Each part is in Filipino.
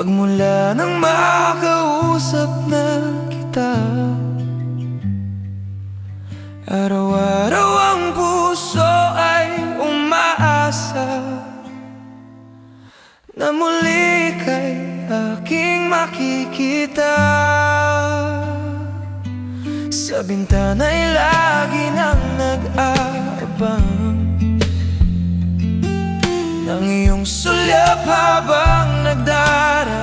Magmula nang makausap na kita, araw-araw ang puso ay umaasa na muli kay aking makikita. Sa bintana'y lagi nang nag-aabang ng iyong sulyap habang nagdaraan.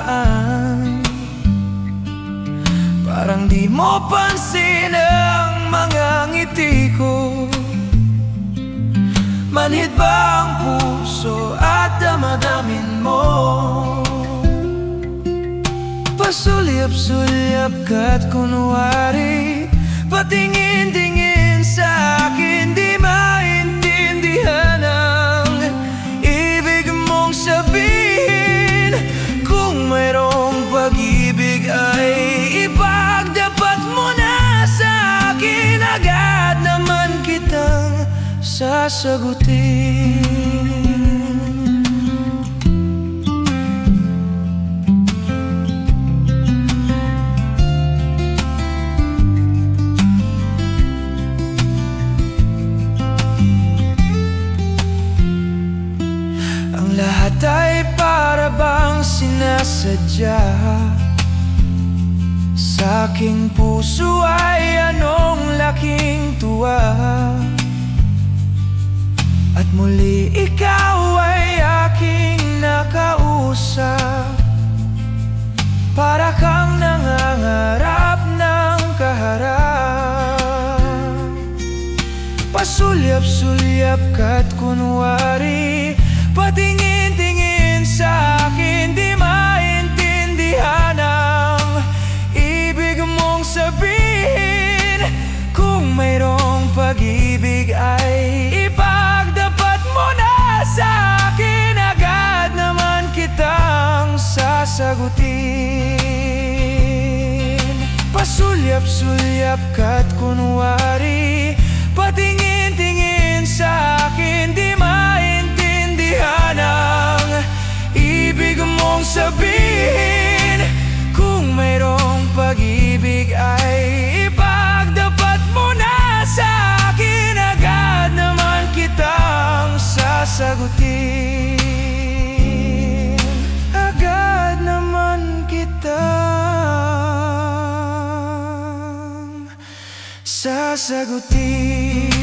Parang di mo pansin ang mga ngiti ko. Manhid ba ang puso at damadamin mo? Pasulyap-sulyap ka't kunwari, patingin-tingin sa akin, di maintindihan ang ibig mong sabihin. Kung mayroong pag-ibig ay ipagdapat mo na sa akin, agad naman kitang sasagutin. Lahat ay para bang sinasadya. Sa aking puso ay anong laking tuwa, at muli ikaw ay aking nakausap. Para kang nangangarap ng kaharap. Pasulyap-sulyap ka't kunwari, patingin-tingin sa akin, di maintindihan ang ibig mong sabihin. Kung mayroong pag-ibig ay ipagdapat mo na sa akin, agad naman kitang sasagutin. Pasulyap-sulyap ka't kunwari, patingin-tingin sa akin, di maintindihan ang ibig mong sabihin. Kung mayroong pag-ibig ay ipagdapat mo na sa akin, agad naman kitang sasagutin. Agad naman kitang sasagutin.